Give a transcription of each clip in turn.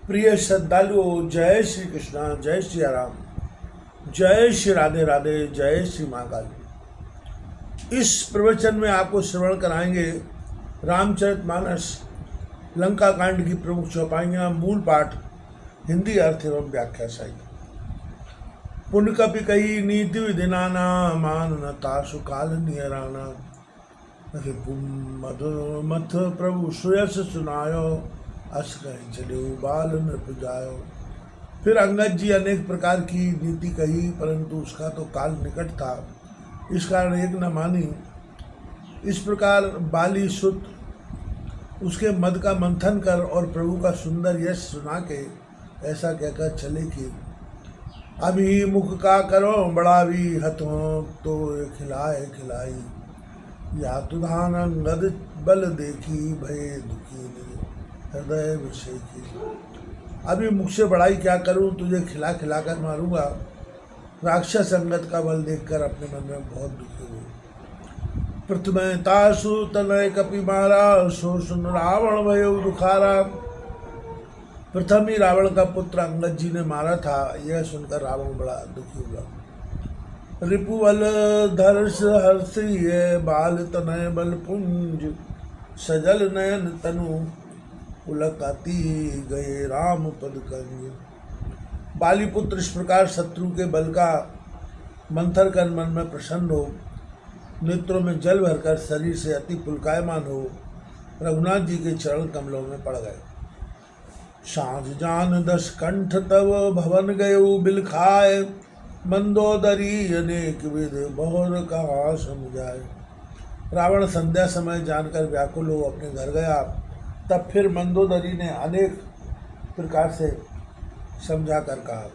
प्रिय श्रद्धालुओं, जय श्री कृष्णा, जय श्री राम, जय श्री राधे राधे, जय श्री महाकाल। इस प्रवचन में आपको श्रवण कराएंगे रामचरितमानस लंका कांड की प्रमुख चौपाइयाँ, मूल पाठ, हिंदी अर्थ एवं व्याख्या सहित। पुण्य कपि कही नीति विधिनाना, मान न तासु काल नियराना। रिपुम मथ प्रभु सुयस सुनायो, अस कहीं चले बाल नृप जायो। फिर अंगद जी अनेक प्रकार की नीति कही, परंतु उसका तो काल निकट था, इस कारण एक न मानी। इस प्रकार बाली सुत उसके मद का मंथन कर और प्रभु का सुंदर यश सुना के ऐसा कहकर चले कि अभी मुख का करो बड़ा भी हथों, तो खिलाए खिलाई। या तुधान अंगद बल देखी, भय दुखी हृदय विषय की। अभी मुख से बड़ाई क्या करूं, तुझे खिला खिला कर मारूंगा। राक्षस अंगद का बल देखकर अपने मन में बहुत दुखी हुए। प्रथम तासु तनय कपि मारा, सो सुन रावण भयो दुखारा। प्रथम ही रावण का पुत्र अंगद जी ने मारा था, यह सुनकर रावण बड़ा दुखी हुआ। रिपुबल धर्ष हर्षिय, बाल तनय बल पुंज। सजल नयन तनु पुलकाती गए राम पद कंज। बालीपुत्र इस प्रकार शत्रु के बल का मंथन कर मन में प्रसन्न हो, नेत्रों में जल भरकर शरीर से अति पुलकायमान हो, रघुनाथ जी के चरण कमलों में पड़ गए। सांझ जान 10 कंठ तब भवन गयो बिल खाए, मंदोदरी अनेक विध बहुर कहा समझाए। रावण संध्या समय जानकर व्याकुल हो अपने घर गया। तब फिर मंदोदरी ने अनेक प्रकार से समझा कर कहा,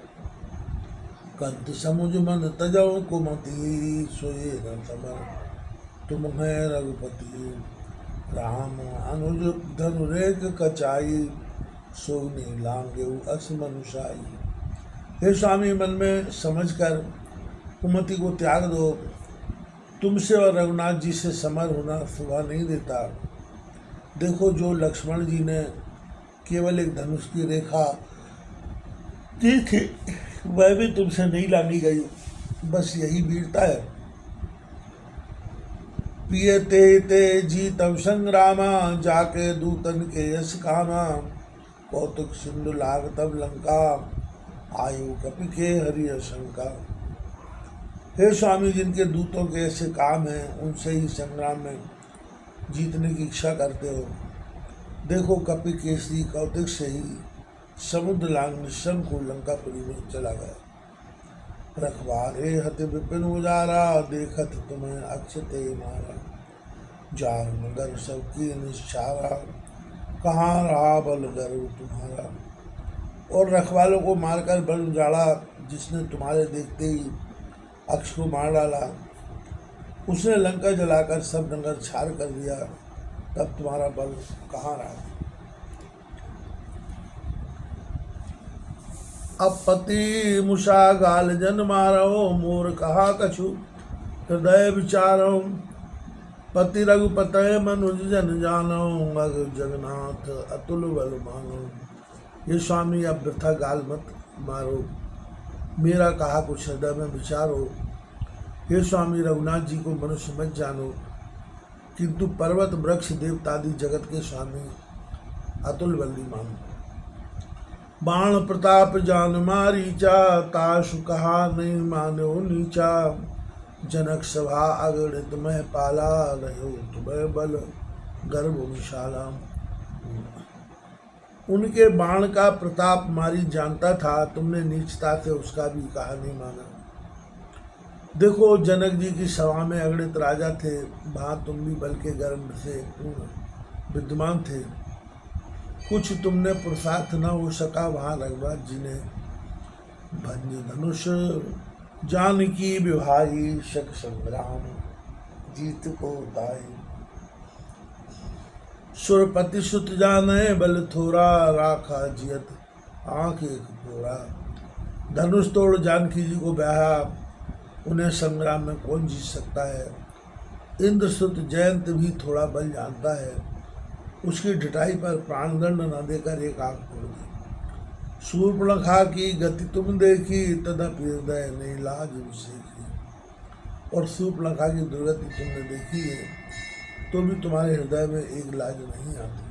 कंत समुझ मन तजौ कुमति, सोए न समर तुम है रघुपति। राम अनुज धनुरेक कचाई, सोने लांगेऊ अस मनुषाई। हे स्वामी, मन में समझकर कुमति को त्याग दो, तुमसे और रघुनाथ जी से समर होना शोभा नहीं देता। देखो, जो लक्ष्मण जी ने केवल एक धनुष की रेखा दी थी, वह भी तुमसे नहीं लांगी गई, बस यही वीरता है। पियते ते जीतम संग्रामा, जाके दूतन के यश कामा। कौतुक सिंधु लाग तब लंका, आयु कपि के हरि शंका। हे स्वामी, जिनके दूतों के ऐसे काम हैं, उनसे ही संग्राम में जीतने की इच्छा करते हो। देखो, कपि केसरी कौतिक से ही समुद्र लांग निशम को लंकापुरी में चला गया। रखवारे हत विपिन उजारा, देखत तुम्हें अक्षते मारा। जार मगर सबकी निश्चारा, कहाँ रहा बल गर्व तुम्हारा। और रखवालों को मारकर बल उजाड़ा, जिसने तुम्हारे देखते ही अक्ष को मार डाला। उसने लंका जलाकर सब नगर छार कर दिया, तब तुम्हारा बल कहाँ रहा। अब पति मुषा गाल जन मारो, मोर कहा कछु हृदय विचारो। पति रघुपत मनुज जन जानो, मग जगन्नाथ अतुल बल मानो। ये स्वामी, अब वृथा गाल मत मारो, मेरा कहा कुछ हृदय में विचारो। हे स्वामी, रघुनाथ जी को मनुष्य मत जानो, किंतु पर्वत वृक्ष देवतादि जगत के स्वामी अतुल बल्ली मानो। बाण प्रताप जान मारीचा, ताशु कहा नहीं मानो नीचा। जनक सभा अगणित मह पाला, रहो तुम्हें बल गर्भ विशाला। उनके बाण का प्रताप मारी जानता था, तुमने नीचता से उसका भी कहा नहीं माना। देखो, जनक जी की सभा में अगणित राजा थे, वहाँ तुम भी बल के गर्भ से पूर्ण विद्यमान थे। कुछ तुमने पुरुषार्थ न हो सका, वहाँ रघुनाथ जी ने भंज धनुष जानकी विभाई, शक संग्राम जीत को दाई। सुरपति सुत जाने बल थोरा, राखा जियत आंख एक पोरा। धनुष तोड़ जानकी जी को ब्याहा, उन्हें संग्राम में कौन जीत सकता है। इंद्रसुत जयंत भी थोड़ा बल जानता है, उसकी ढिठाई पर प्राणदंड न देकर एक आंख तोड़ दी। शूर्पणखा की गति तुम देखी, तदपि हृदय ने लाज सीखी। और शूर्पणखा की दुर्गति तुमने देखी है तो भी तुम्हारे हृदय में एक लाज नहीं आती।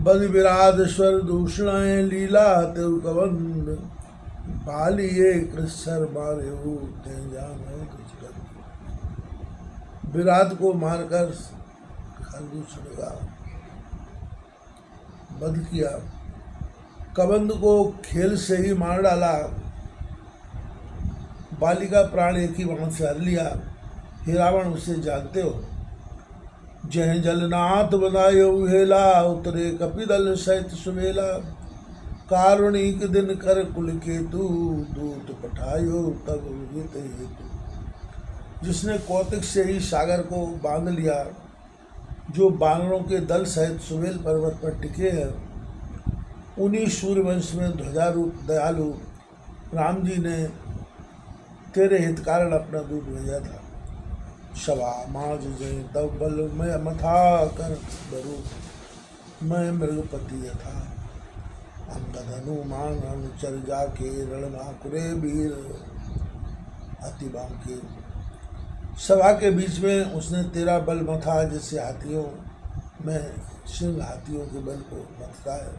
बद विराट स्वर दूषण लीला तेउ कबंध, बालिए कृष्ण मारे हो ते जान कुछ कर। विराट को मारकर खरदूषण का वध किया, कबंध को खेल से ही मार डाला, बाली का प्राण एक ही बाण से हर लिया। हे रावण, उसे जानते हो? जय जलनाथ बनायो हेला, उतरे कपिदल सहित सुवेला। कारुणिक दिन कर कुल केतु, दूत पठायो तब हित हेतु। जिसने कौतिक से ही सागर को बांध लिया, जो बानरों के दल सहित सुवेल पर्वत पर टिके हैं, उन्हीं सूर्यवंश में ध्वजारूप दयालु राम जी ने तेरे हित कारण अपना दूत भेजा था। शवा माज जय तब बल मैं मथा कर बरु, मैं मृगपति यथा। अंगद हनुमान अनुचर जाके, रणमाकुरे वीर अति बांके। सभा के बीच में उसने तेरा बल मथा, जैसे हाथियों में सिंह हाथियों के बल को मथता है।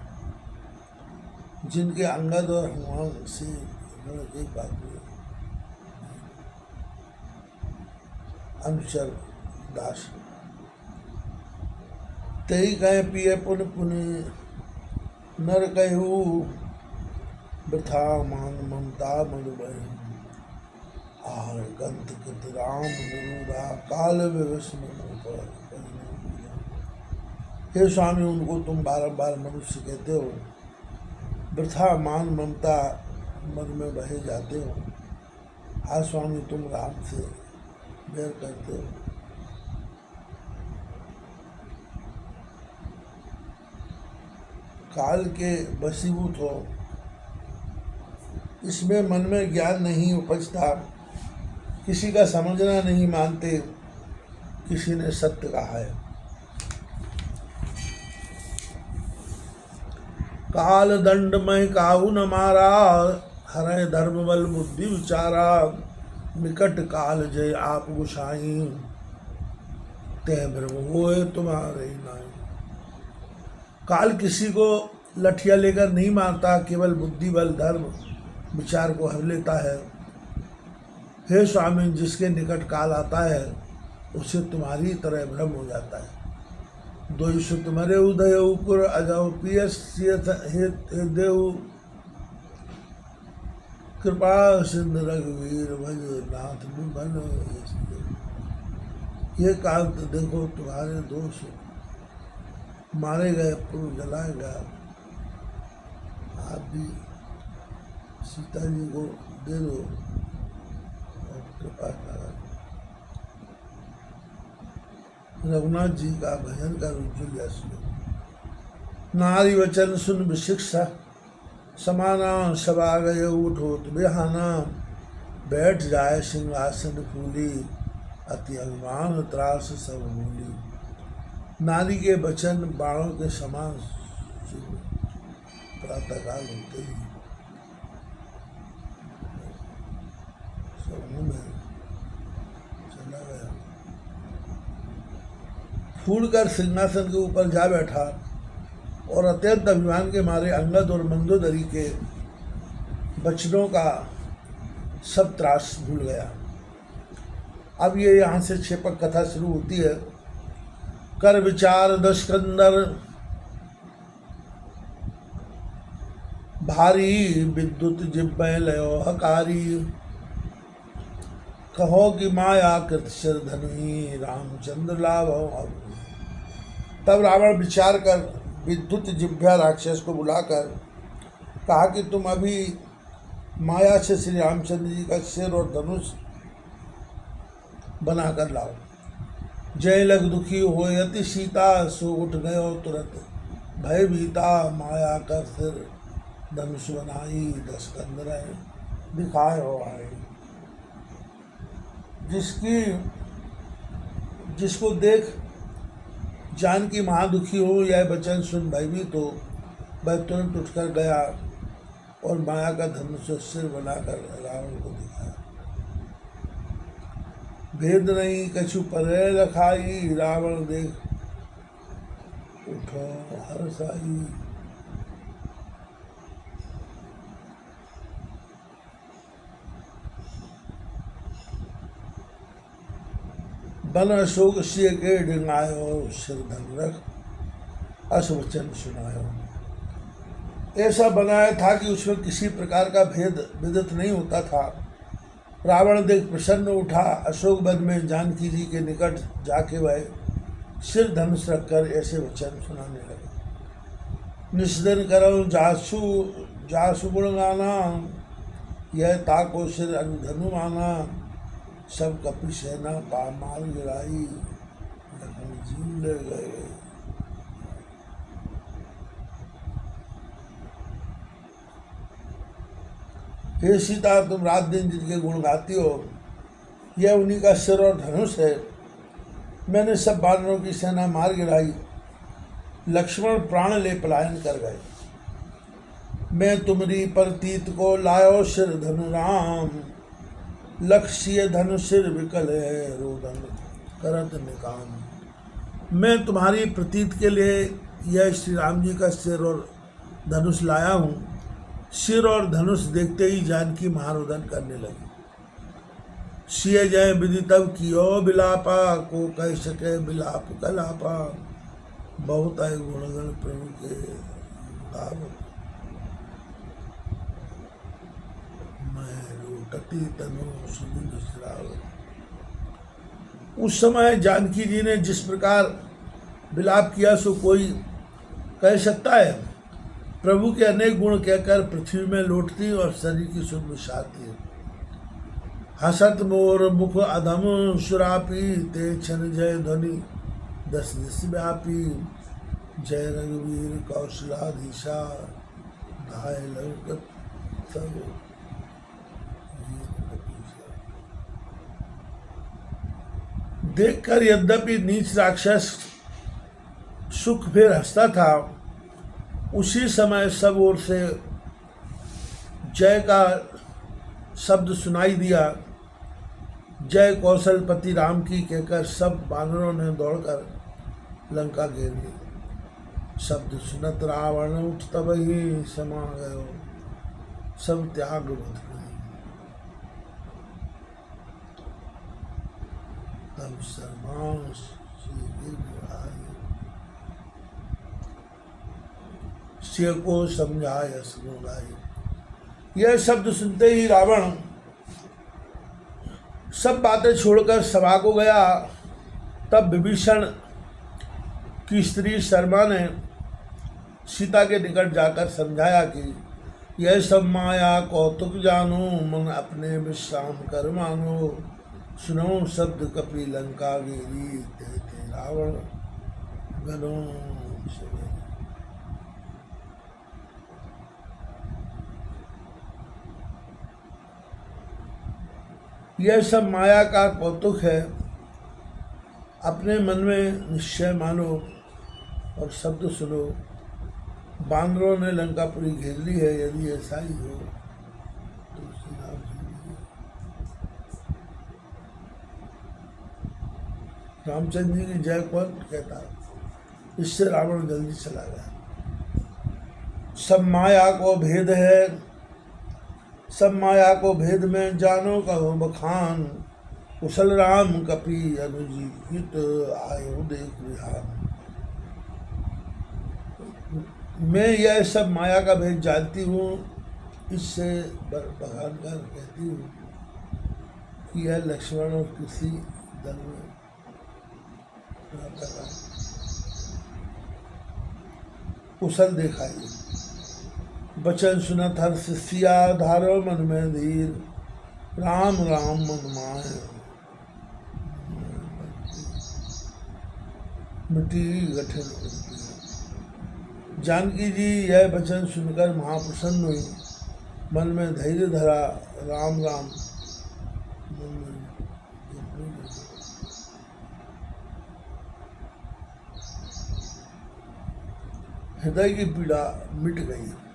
जिनके अंगद और हनुमान से एक बात हुई। अनुचर दास तई कहे पिए पुन पुन, नर कहू वृथा मान ममता मधुबह। आहार गंत कृत राम निरूढ़ा, काल विवस्म। हे स्वामी, उनको तुम बारंबार मनुष्य कहते हो, वृथा मान ममता मन में बहे जाते हो। हाँ स्वामी, तुम राम से बैर करते हो। काल के वशीभूत हो, इसमें मन में ज्ञान नहीं उपजता, किसी का समझना नहीं मानते। किसी ने सत्य कहा है, काल दंड में काहू न मारा, हरय धर्म बल बुद्धि विचारा। निकट काल जय आप गुसाई, तय ब्रह्म होए तुम्हारे नाई। काल किसी को लठिया लेकर नहीं मारता, केवल बुद्धि बल धर्म विचार को हर लेता है। हे स्वामी, जिसके निकट काल आता है उसे तुम्हारी तरह भ्रम हो जाता है। दो सुत मरे उदय उपुर अजव पियस देव, कृपा सिंध रघुवीर भज नाथ विमल। ये काल तो देखो तुम्हारे दोष, मारे गए पुरुष जलाए गया। आप भी सीता जी को दे दो और कृपा करा। रघुनाथ जी का भजन कर उज्जवल यश। नारी वचन सुन विशिक्षा, समाना सभा गए उठोत बेहाना। बैठ जाए सिंहासन फूली, अति अभिमान त्रास सब भूली। नारी के वचन बाणों के समान प्रातःकाल होते ही सब में चला गया। फूलकर सिंहासन के ऊपर जा बैठा और अत्यंत अभिमान के मारे अंगद और मंदोदरी के वचनों का सब त्रास भूल गया। अब ये यहाँ से क्षेपक कथा शुरू होती है। कर विचार दशकंदर, भारी विद्युत जिब्बै लयो हकारी। कहो कि माया कृत सिर धनुई, रामचंद्र लाभ अब। तब रावण विचार कर विद्युत जिह्वा राक्षस को बुलाकर कहा कि तुम अभी माया से श्री रामचंद्र जी का सिर और धनुष बना कर लाओ। जय लग दुखी हो अति सीता, सो उठ गयो तुरंत भय भीता। माया कर सिर धनुष बनाई, दशकंदर दिखाए हो आए। जिसको देख जानकी महादुखी हो, यह वचन सुन भयभीत हो, वह तुरंत उठकर गया और माया का धनुष सिर बनाकर रावण को दिखाया। भेद नहीं कछु परे रखाई, रावण देख उठो हर्षाई। बन अशोक सिय के डिंगायो, सिर धन रख अस वचन सुनायो। ऐसा बनाया था कि उसमें किसी प्रकार का भेद विदित नहीं होता था। रावण देख प्रसन्न उठा। अशोक वन में जानकी जी के निकट जाके वह सिर धनुष रखकर ऐसे वचन सुनाने लगे। निस्दिन करो जासु जासु गुण गाना, यह ताको सिर अनुधनु माना। सब कपि सेना पामाल गिराई, लखन जीव ले गए। हे सीता, तुम रात दिन जिनके गुण गाती हो, यह उन्हीं का सिर और धनुष है। मैंने सब बानरों की सेना मार गिराई, लक्ष्मण प्राण ले पलायन कर गए। मैं तुम्हारी प्रतीत को लायो सिर धनु राम, लक्ष्य धनु सिर विकल है, रोदन करत निकाम। मैं तुम्हारी प्रतीत के लिए यह श्री राम जी का सिर और धनुष लाया हूँ। सिर और धनुष देखते ही जानकी महारोदन करने लगी। सिय जय विधि तब कियो बिलापा, को कह सके बिलाप कलापा। बहुत आए गुणगण प्रभु के गावत, मैं लूटती तनु सुधि विश्रावत। उस समय जानकी जी ने जिस प्रकार विलाप किया सो कोई कह सकता है। प्रभु के अनेक गुण कहकर पृथ्वी में लौटती और शरीर की सुध विषाती। हसत मोर मुख अधम सुरापी, ते छन जय ध्वनि दस दिश व्यापी। जय रघुवीर कौशलाधीशा, धाय लौकत सब देखकर यद्यपि नीच राक्षस सुख फिर हंसता था, उसी समय सब ओर से जय का शब्द सुनाई दिया। जय कौशलपति राम की कहकर सब बानरों ने दौड़कर लंका घेर ली। शब्द सुनत रावण उठ तब ही समा गयो, सब त्याग बध गए। तब सर्वांश सिय को समझाय सुनाई। यह शब्द सुनते ही रावण सब बातें छोड़कर सभा को गया। तब विभीषण की स्त्री शर्मा ने सीता के निकट जाकर समझाया कि यह सब माया कौतुक जानो, मन अपने विश्राम कर मानो। सुनो शब्द कपि लंका गेरी, ते रावण गनो से। यह सब माया का कौतुक है, अपने मन में निश्चय मानो और शब्द सुनो। बानरों ने लंकापुरी घेर ली है, यदि ऐसा ही हो तो श्री राम जी। रामचंद्र जी की जय कौन कहता। इससे रावण जल्दी चला गया। सब माया को भेद है, सब माया को भेद में जानो कहो बखान। कुशल राम कपि अनुजीवित, आयो देख विहान। मैं यह सब माया का भेद जानती हूँ, इससे बखान कर कहती हूँ कि यह लक्ष्मण और किसी दल में कुशल दिखाई। बचन सुनत हर्ष सिया, धारो मन में धीर। राम राम मन माय, मिटी गठन। जानकी जी यह वचन सुनकर महाप्रसन्न हुई, मन में धैर्य धरा। राम राम हृदय की पीड़ा मिट गई।